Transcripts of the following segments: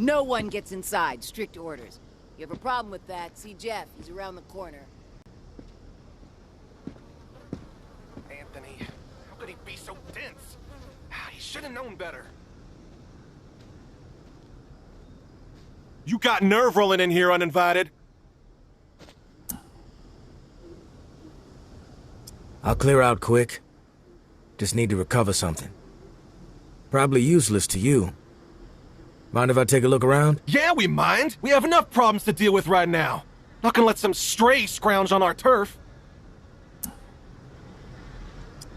No one gets inside. Strict orders. You have a problem with that, see Jeff. He's around the corner. Anthony, how could he be so dense? He should have known better. You got nerve rolling in here uninvited. I'll clear out quick. Just need to recover something. Probably useless to you. Mind if I take a look around? Yeah, we mind. We have enough problems to deal with right now. Not gonna let some stray scrounge on our turf.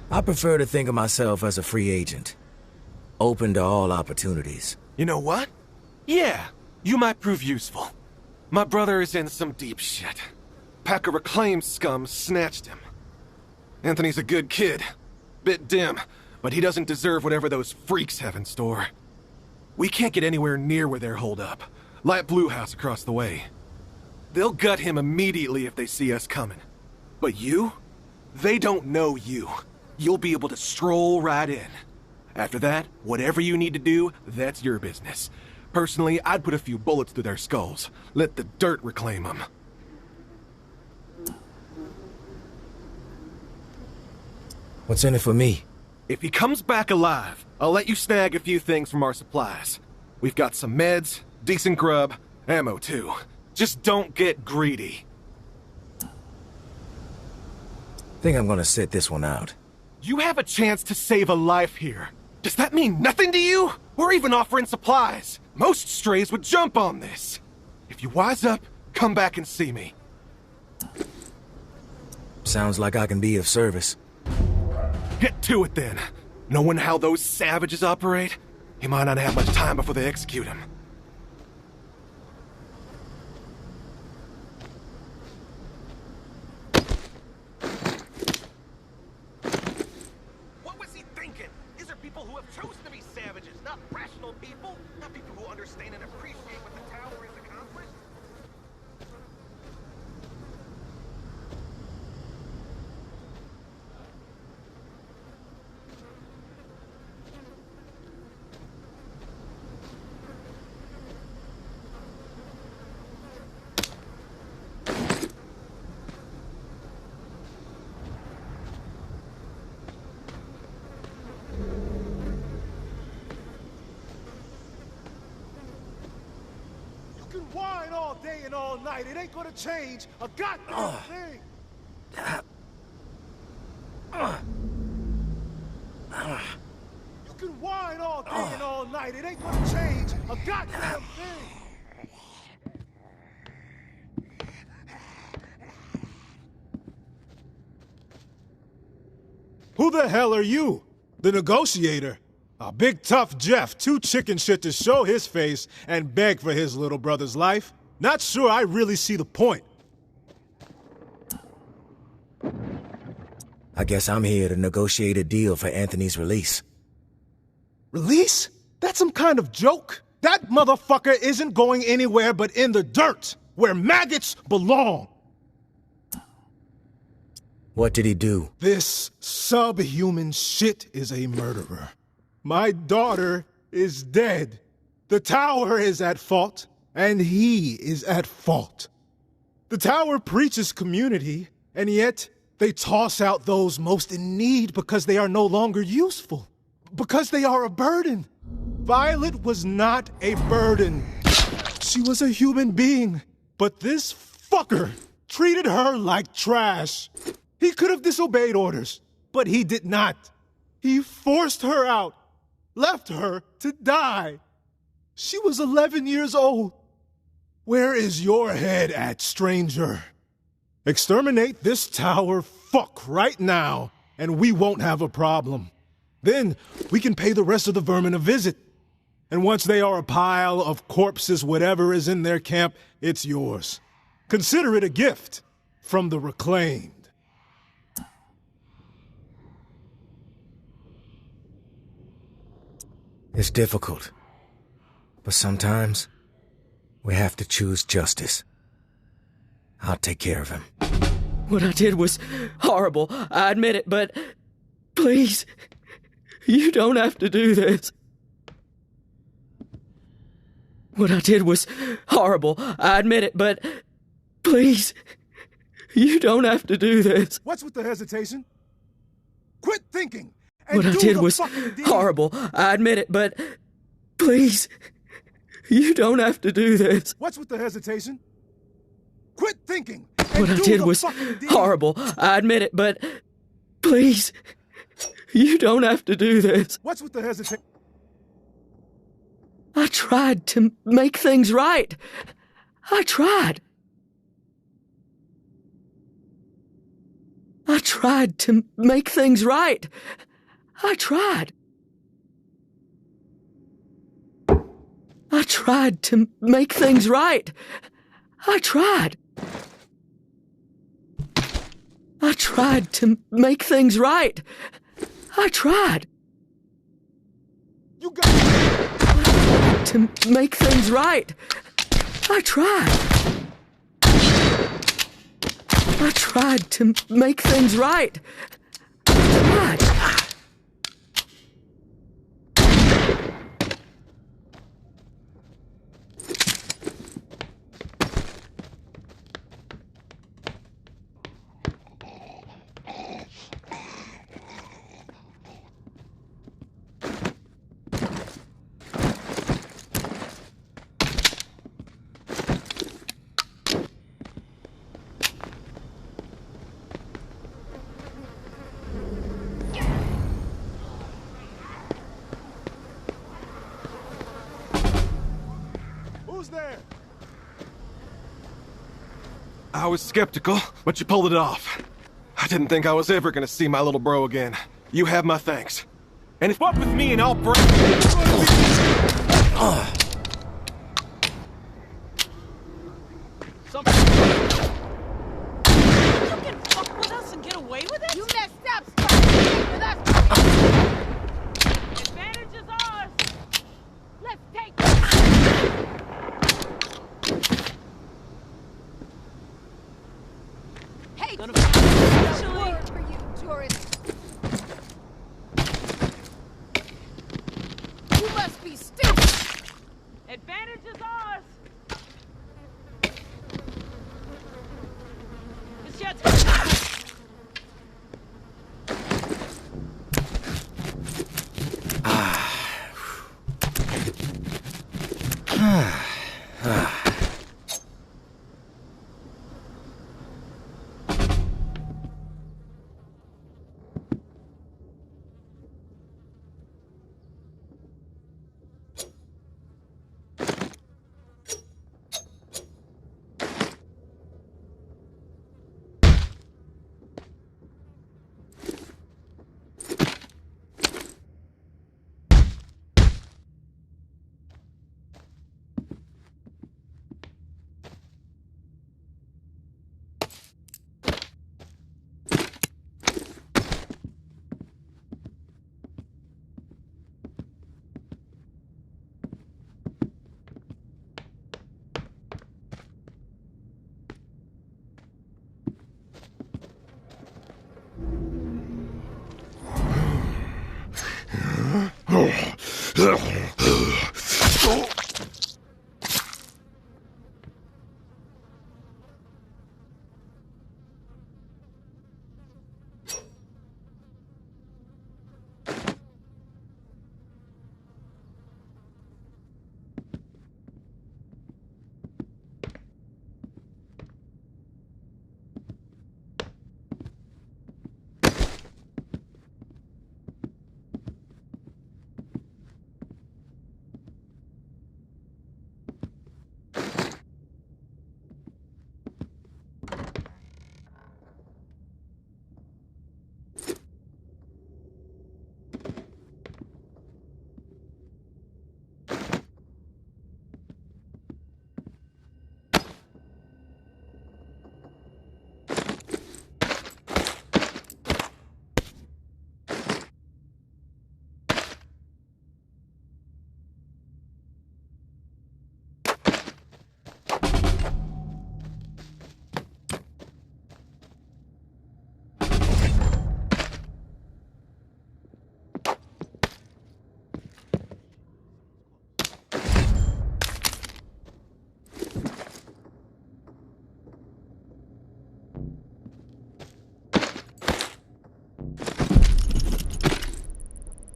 I prefer to think of myself as a free agent. Open to all opportunities. You know what? Yeah, You might prove useful. My brother is in some deep shit. Pack of reclaimed scum snatched him. Anthony's a good kid. Bit dim, but he doesn't deserve whatever those freaks have in store. We can't get anywhere near where they're holed up. Light Blue House across the way. They'll gut him immediately if they see us coming. But you? They don't know you. You'll be able to stroll right in. After that, whatever you need to do, that's your business. Personally, I'd put a few bullets through their skulls. Let the dirt reclaim them. What's in it for me? If he comes back alive, I'll let you snag a few things from our supplies. We've got some meds, decent grub, ammo too. Just don't get greedy. Think I'm gonna sit this one out. You have a chance to save a life here. Does that mean nothing to you? We're even offering supplies. Most strays would jump on this. If you wise up, come back and see me. Sounds like I can be of service. Get to it then. Knowing how those savages operate, he might not have much time before they execute him. What was he thinking? These are people who have chosen to be savages, not rational people. Not people who understand and appreciate what the tower has accomplished. You can whine all day and all night. It ain't gonna change a goddamn thing. You can whine all day and all night. It ain't gonna change a goddamn thing. Who the hell are you? The negotiator? A big tough Jeff, too chicken shit to show his face and beg for his little brother's life. Not sure I really see the point. I guess I'm here to negotiate a deal for Anthony's release. Release? That's some kind of joke? That motherfucker isn't going anywhere but in the dirt, where maggots belong. What did he do? This subhuman shit is a murderer. My daughter is dead. The tower is at fault, and he is at fault. The tower preaches community, and yet they toss out those most in need because they are no longer useful, because they are a burden. Violet was not a burden. She was a human being, but this fucker treated her like trash. He could have disobeyed orders, but he did not. He forced her out, left her to die. She was 11 years old. Where is your head at, stranger? Exterminate this tower fuck right now, and we won't have a problem. Then we can pay the rest of the vermin a visit. And once they are a pile of corpses, whatever is in their camp, it's yours. Consider it a gift from the reclaimed. It's difficult. But sometimes, we have to choose justice. I'll take care of him. What I did was horrible, I admit it, but please, you don't have to do this. What I did was horrible, I admit it, but please, you don't have to do this. What's with the hesitation? Quit thinking! And What I do did the was fucking deed. horrible, I admit it, but please, you don't have to do this. What's with the hesitation? Quit thinking! And What I do did the was fucking deed. horrible, I admit it, but please, you don't have to do this. What's with the hesitation? I tried to make things right. I tried. I tried to make things right. I tried. I tried to make things right. I tried. I tried to make things right. I tried. You got it. To make things right. I tried. I tried to make things right. I tried. Who's there? I was skeptical, but you pulled it off. I didn't think I was ever gonna see my little bro again. You have my thanks. And if what with me and I'll break... You can fuck with us and get away with it? You messed up, Sparky. With us. Advantage is ours. Let's take Hey, Gonna no actually. word for you, tourist. You must be stupid. Advantage is ours. It's your turn.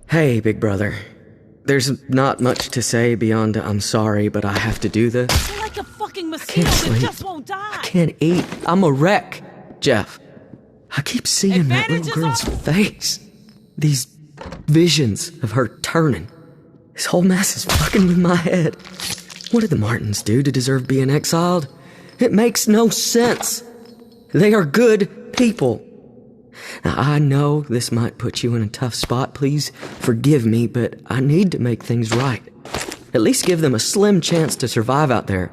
Hey, big brother. There's not much to say beyond I'm sorry, but I have to do this. You're like a fucking mosquito can't that sleep. just won't die. I can't eat. I'm a wreck, Jeff. I keep seeing that Advantage little is girl's off. face. These visions of her turning. This whole mess is fucking with my head. What did the Martins do to deserve being exiled? It makes no sense. They are good people. Now, I know this might put you in a tough spot. Please forgive me, but I need to make things right. At least give them a slim chance to survive out there.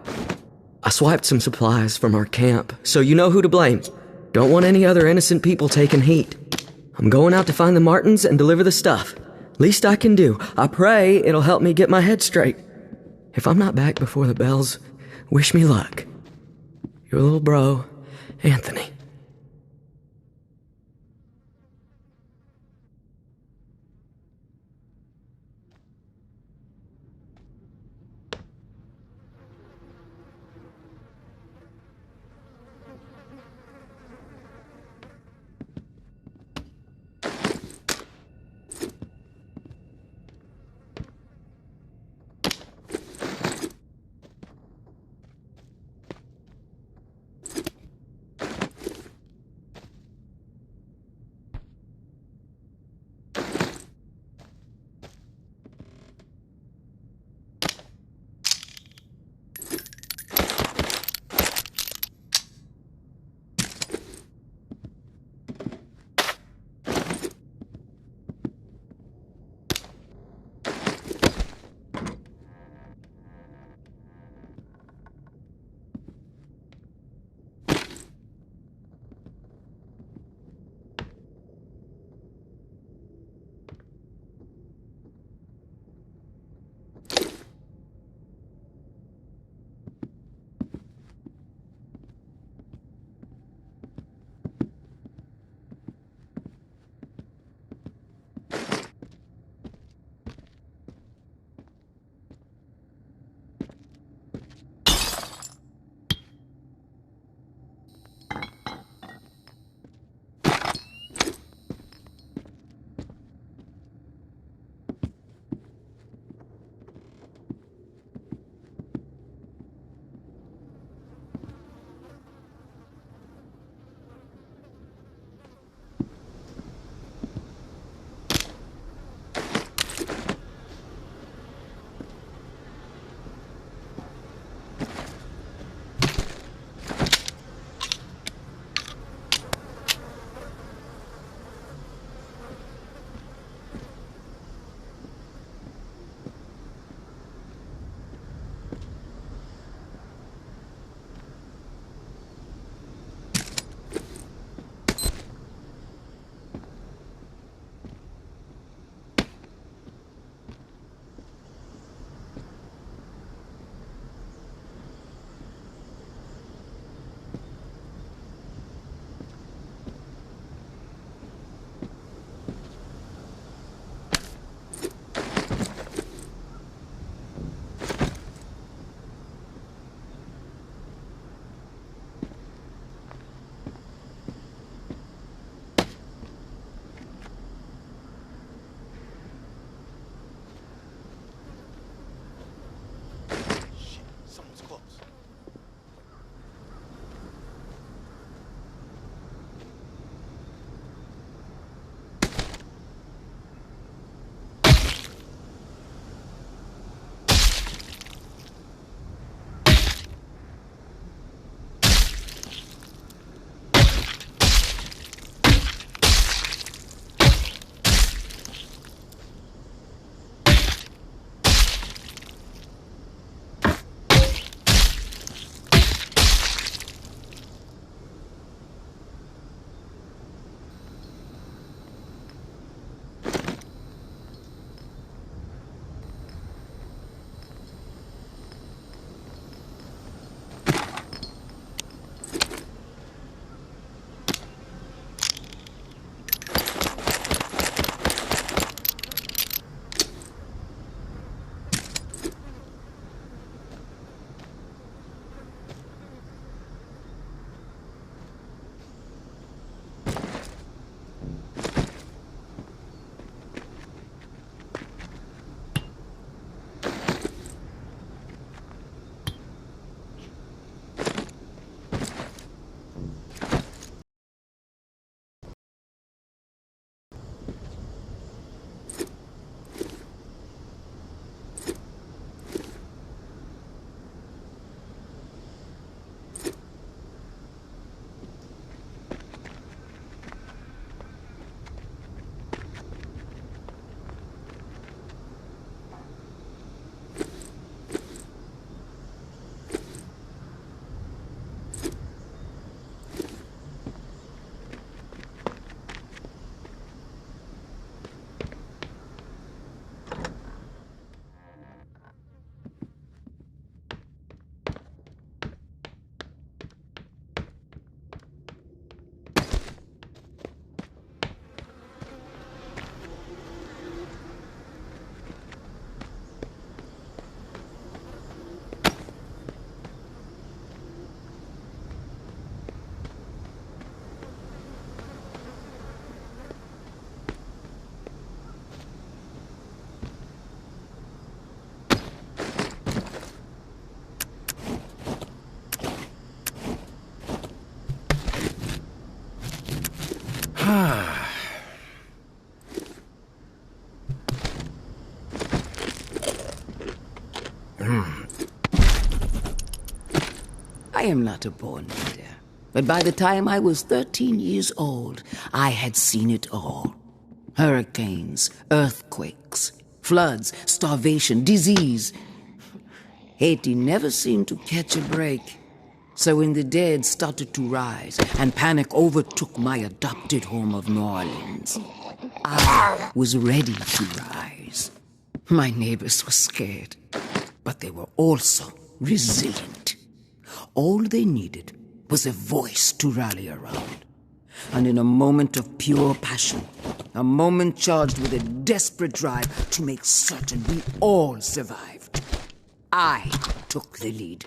I swiped some supplies from our camp, so you know who to blame. Don't want any other innocent people taking heat. I'm going out to find the Martins and deliver the stuff. Least I can do. I pray it'll help me get my head straight. If I'm not back before the bells, wish me luck. Your little bro, Anthony. am not a born leader, but by the time I was 13 years old, I had seen it all. Hurricanes, earthquakes, floods, starvation, disease. Haiti never seemed to catch a break. So when the dead started to rise and panic overtook my adopted home of New Orleans, I was ready to rise. My neighbors were scared, but they were also resilient. All they needed was a voice to rally around. And in a moment of pure passion, a moment charged with a desperate drive to make certain we all survived, I took the lead,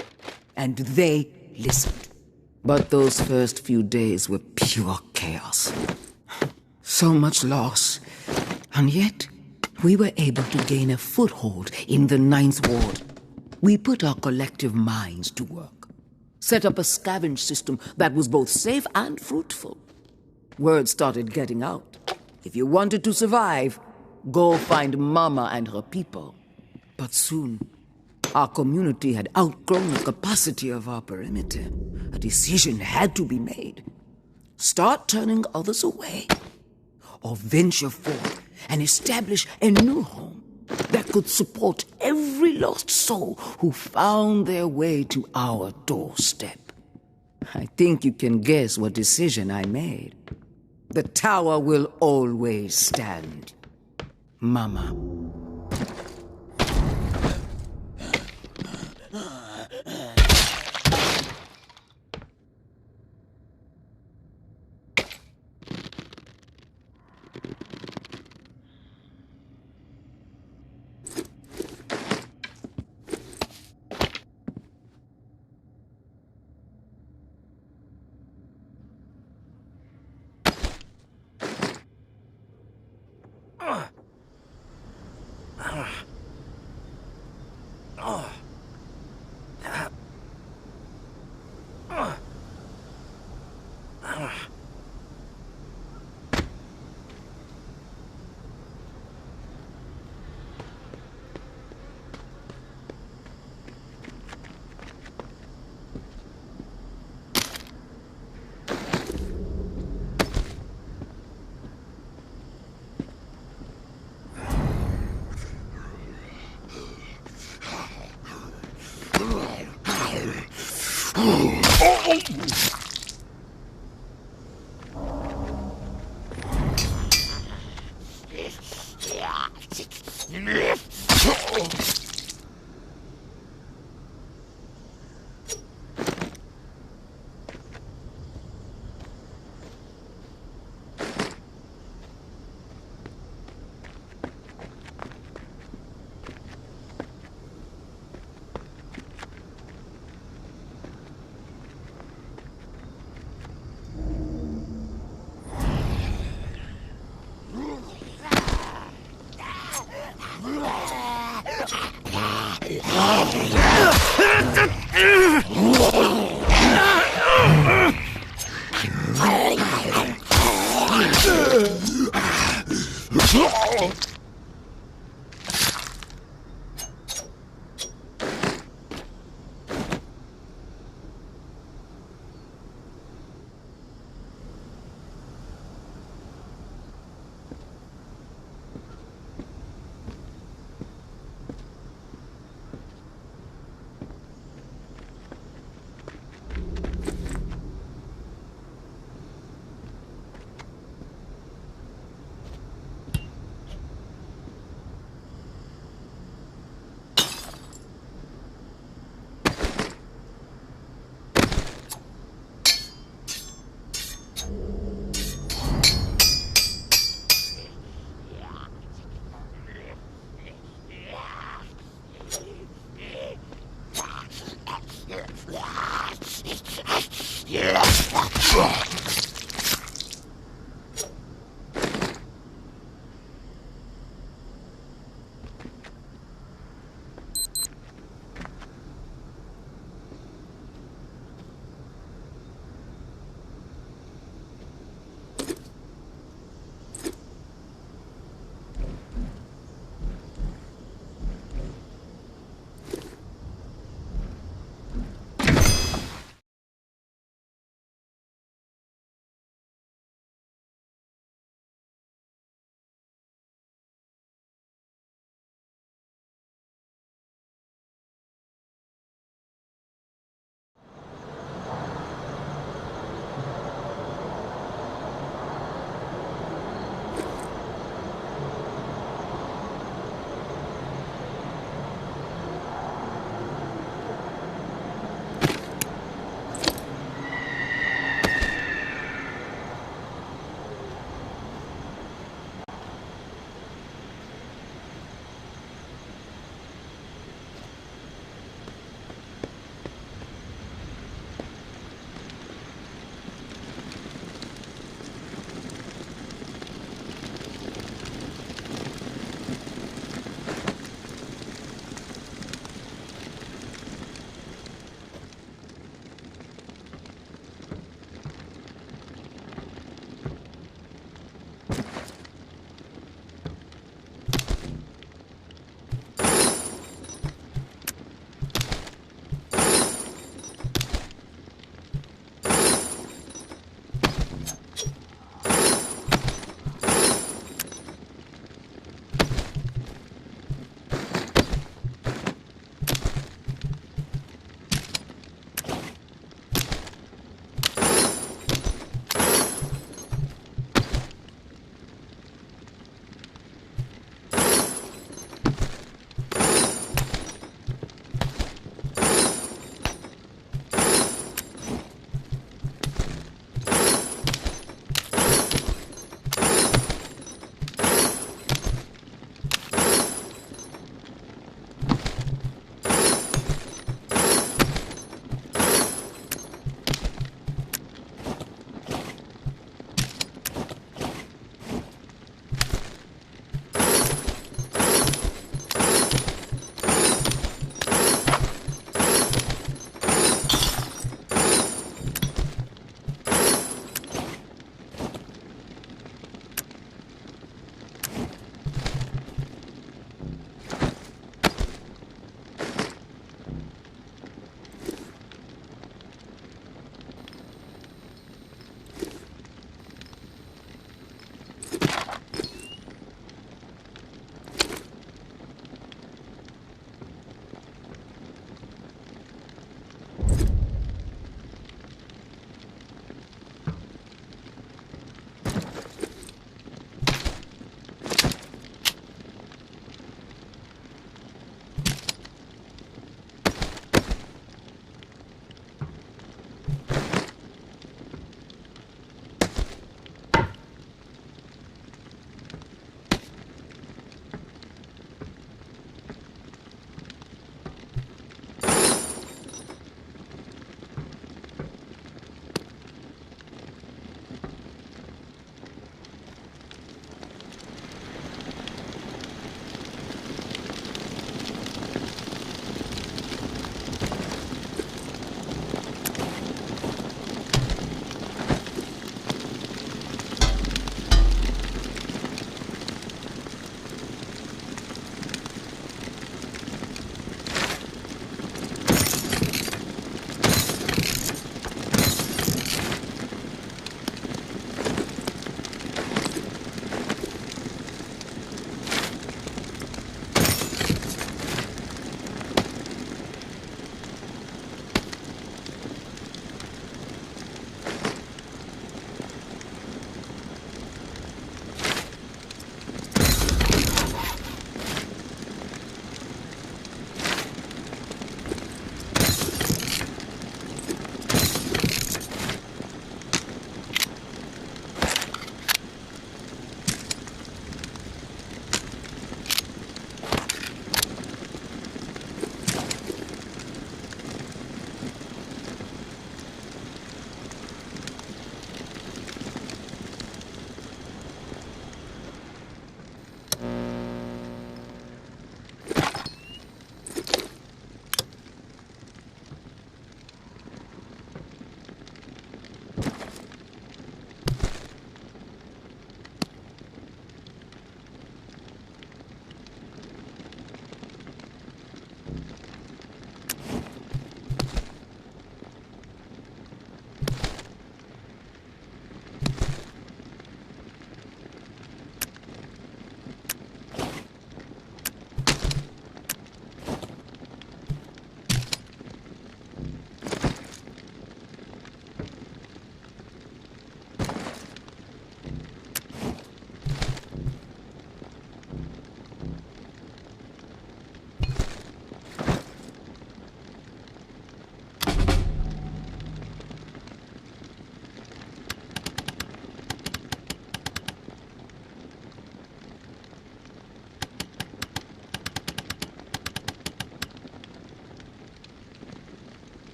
and they listened. But those first few days were pure chaos. So much loss, and yet we were able to gain a foothold in the Ninth Ward. We put our collective minds to work, set up a scavenge system that was both safe and fruitful. Word started getting out. If you wanted to survive, go find Mama and her people. But soon, our community had outgrown the capacity of our perimeter. A decision had to be made. Start turning others away, or venture forth and establish a new home that could support every lost soul who found their way to our doorstep. I think you can guess what decision I made. The tower will always stand. Mama.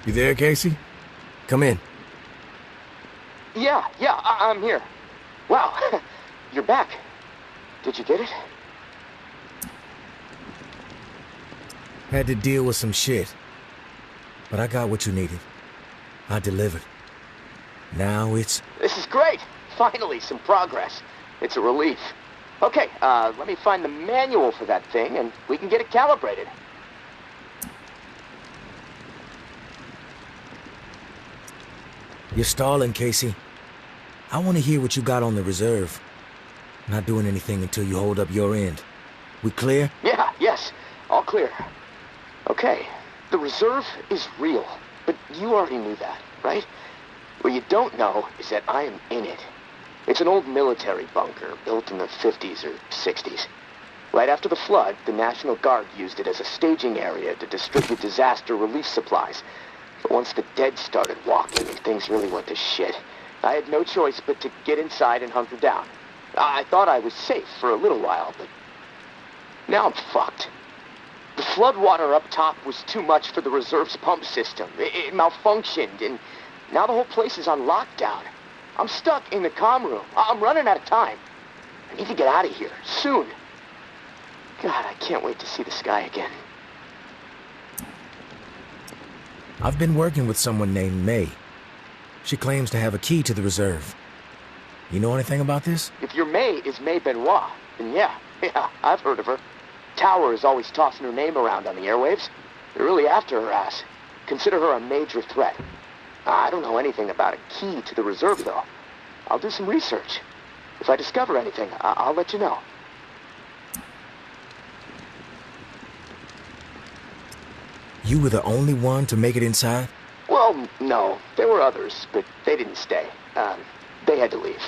You there, Casey? Come in. Yeah, I'm here. Wow, you're back. Did you get it? Had to deal with some shit. But I got what you needed. I delivered. Now it's... This is great. Finally, some progress. It's a relief. Okay, let me find the manual for that thing and we can get it calibrated. You're stalling, Casey. I want to hear what you got on the reserve. Not doing anything until you hold up your end. We clear? Yes. All clear. Okay, the reserve is real, but you already knew that, right? What you don't know is that I am in it. It's an old military bunker built in the 50s or 60s. Right after the flood, the National Guard used it as a staging area to distribute disaster relief supplies. But once the dead started walking, things really went to shit. I had no choice but to get inside and hunker down. I thought I was safe for a little while, but now I'm fucked. The floodwater up top was too much for the reserve's pump system. It malfunctioned, and now the whole place is on lockdown. I'm stuck in the comm room. I'm running out of time. I need to get out of here, soon. God, I can't wait to see the sky again. I've been working with someone named May. She claims to have a key to the reserve. You know anything about this? If your May is May Benoit, then yeah, I've heard of her. Tower is always tossing her name around on the airwaves. They're really after her ass. Consider her a major threat. I don't know anything about a key to the reserve, though. I'll do some research. If I discover anything, I'll let you know. You were the only one to make it inside? Well, no. There were others, but they didn't stay. They had to leave.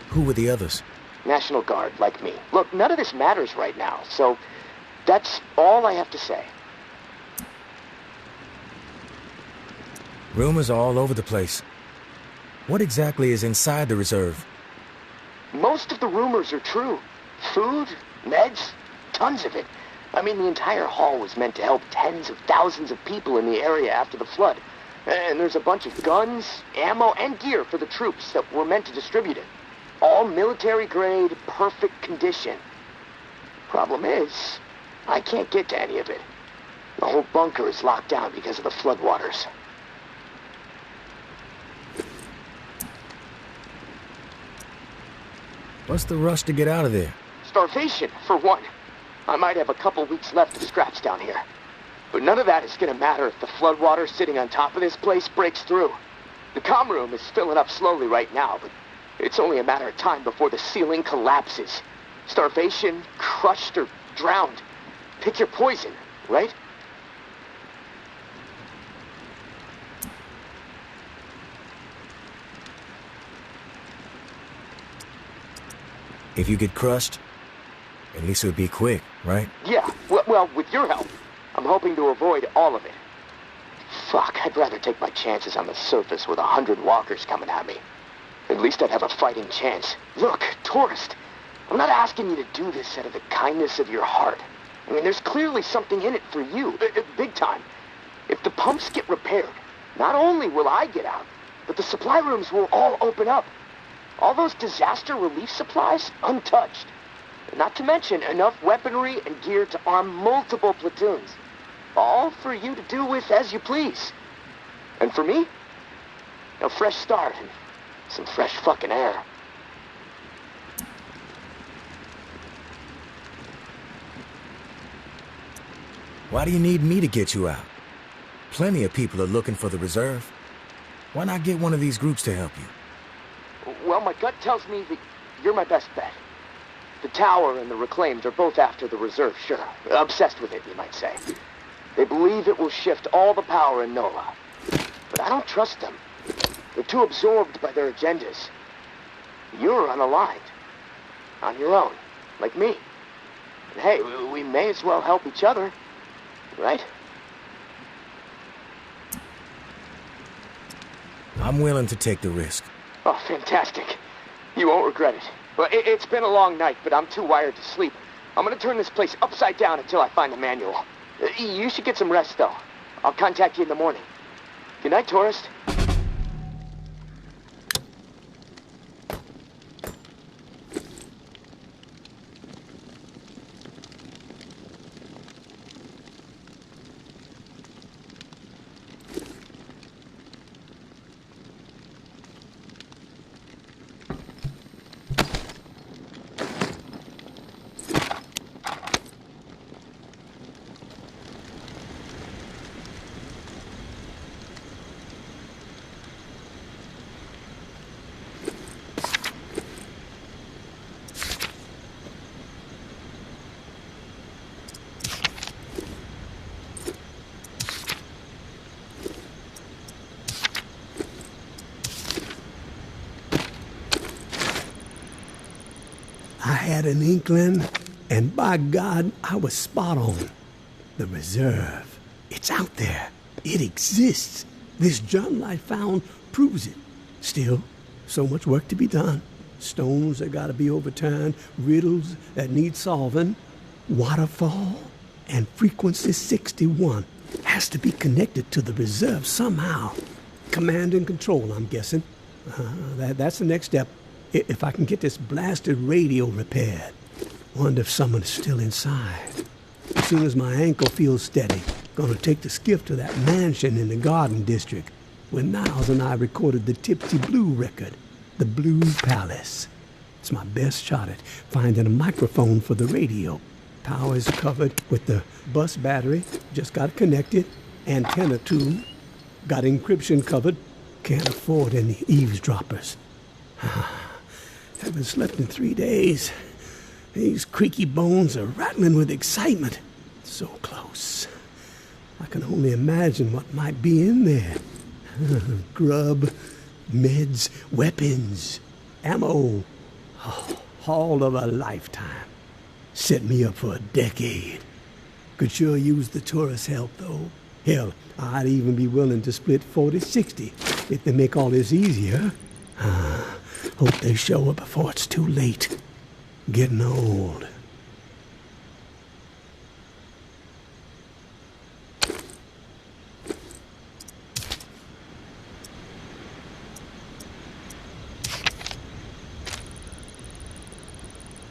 Who were the others? National Guard, like me. Look, none of this matters right now, so that's all I have to say. Rumors are all over the place. What exactly is inside the reserve? Most of the rumors are true. Food, meds, tons of it. I mean, the entire hall was meant to help tens of thousands of people in the area after the flood. And there's a bunch of guns, ammo, and gear for the troops that were meant to distribute it. All military-grade, perfect condition. Problem is, I can't get to any of it. The whole bunker is locked down because of the floodwaters. What's the rush to get out of there? Starvation, for one. I might have a couple weeks left of scraps down here. But none of that is gonna matter if the floodwater sitting on top of this place breaks through. The comm room is filling up slowly right now, but it's only a matter of time before the ceiling collapses. Starvation, crushed, or drowned. Pick your poison, right? If you get crushed, at least it would be quick, right? Yeah, well, with your help, I'm hoping to avoid all of it. Fuck, I'd rather take my chances on the surface with 100 walkers coming at me. At least I'd have a fighting chance. Look, tourist, I'm not asking you to do this out of the kindness of your heart. I mean, there's clearly something in it for you, big time. If the pumps get repaired, not only will I get out, but the supply rooms will all open up. All those disaster relief supplies, untouched. Not to mention enough weaponry and gear to arm multiple platoons. All for you to do with as you please. And for me, a fresh start and some fresh fucking air. Why do you need me to get you out? Plenty of people are looking for the reserve. Why not get one of these groups to help you? Well, my gut tells me that you're my best bet. The Tower and the Reclaimed are both after the reserve, sure. Obsessed with it, you might say. They believe it will shift all the power in NOLA. But I don't trust them. They're too absorbed by their agendas. You're unaligned. On your own, like me. And hey, we may as well help each other, right? I'm willing to take the risk. Oh, fantastic. You won't regret it. Well, it's been a long night, but I'm too wired to sleep. I'm gonna turn this place upside down until I find the manual. You should get some rest, though. I'll contact you in the morning. Good night, tourist. I had an inkling, and by God, I was spot on. The reserve. It's out there. It exists. This journal I found proves it. Still, so much work to be done. Stones that gotta be overturned, riddles that need solving. Waterfall and frequency 61 has to be connected to the reserve somehow. Command and control, I'm guessing. That's the next step. If I can get this blasted radio repaired. Wonder if someone is still inside. As soon as my ankle feels steady, gonna take the skiff to that mansion in the Garden District where Niles and I recorded the Tipsy Blue record, the Blue Palace. It's my best shot at finding a microphone for the radio. Power is covered with the bus battery, just got connected. Antenna too, got encryption covered. Can't afford any eavesdroppers. Haven't slept in 3 days. These creaky bones are rattling with excitement. So close. I can only imagine what might be in there. Grub, meds, weapons, ammo. Oh, haul of a lifetime. Set me up for a decade. Could sure use the tourist help, though. Hell, I'd even be willing to split 40-60 if they make all this easier. Hope they show up before it's too late. Getting old.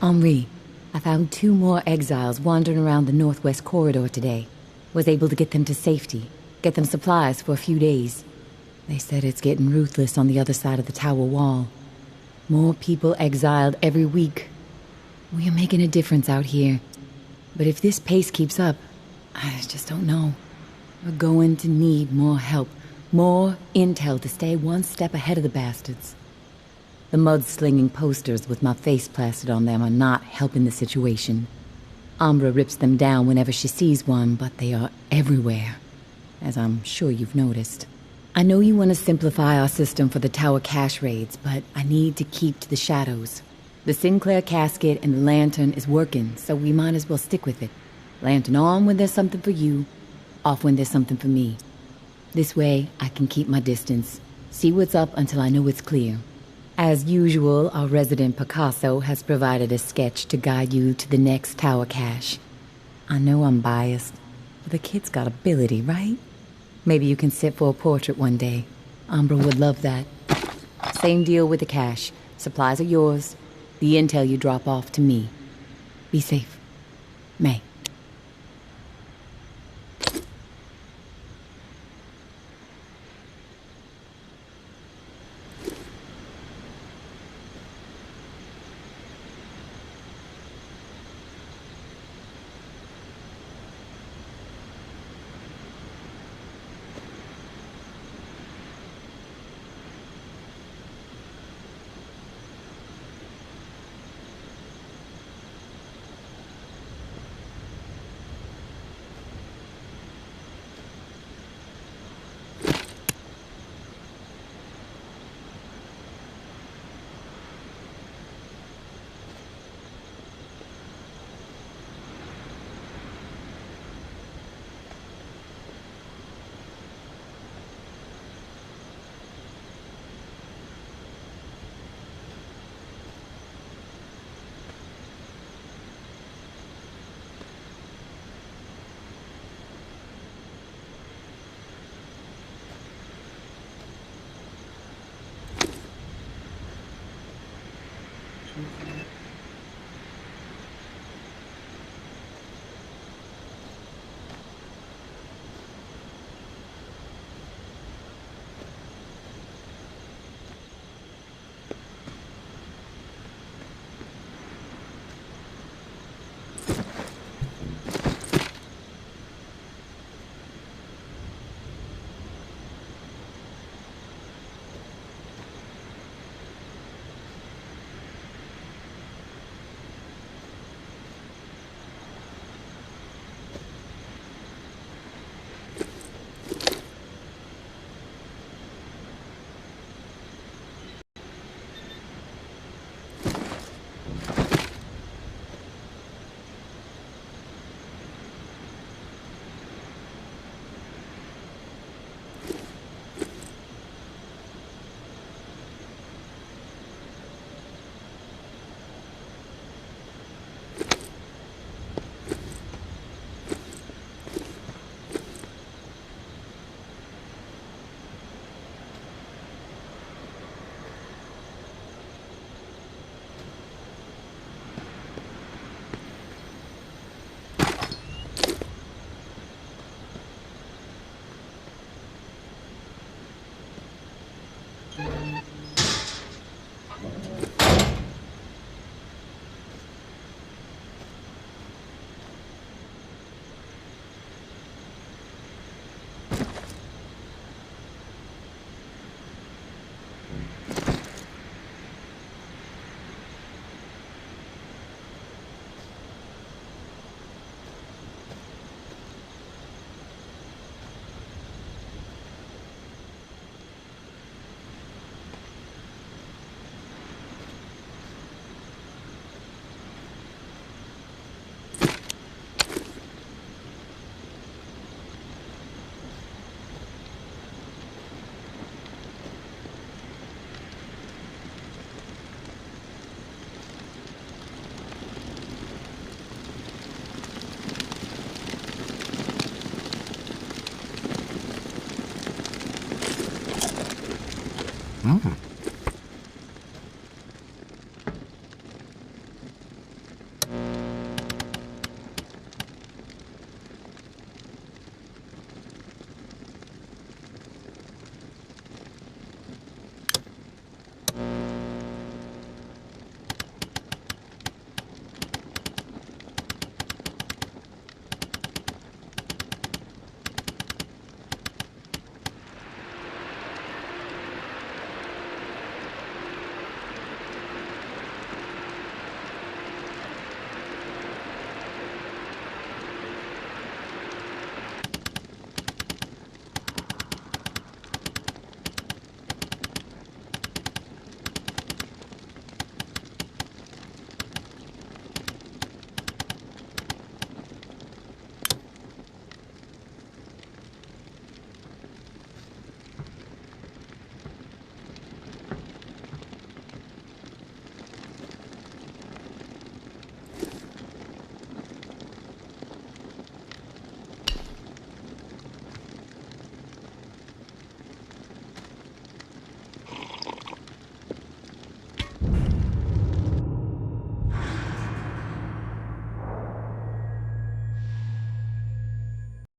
Henri, I found 2 more exiles wandering around the northwest corridor today. Was able to get them to safety, get them supplies for a few days. They said it's getting ruthless on the other side of the tower wall. More people exiled every week. We are making a difference out here. But if this pace keeps up, I just don't know. We're going to need more help, more intel to stay one step ahead of the bastards. The mud-slinging posters with my face plastered on them are not helping the situation. Umbra rips them down whenever she sees one, but they are everywhere, as I'm sure you've noticed. I know you want to simplify our system for the tower cache raids, but I need to keep to the shadows. The Sinclair casket and the lantern is working, so we might as well stick with it. Lantern on when there's something for you, off when there's something for me. This way, I can keep my distance, see what's up until I know it's clear. As usual, our resident Picasso has provided a sketch to guide you to the next tower cache. I know I'm biased, but the kid's got ability, right? Maybe you can sit for a portrait one day. Umbra would love that. Same deal with the cache. Supplies are yours. The intel you drop off to me. Be safe. May.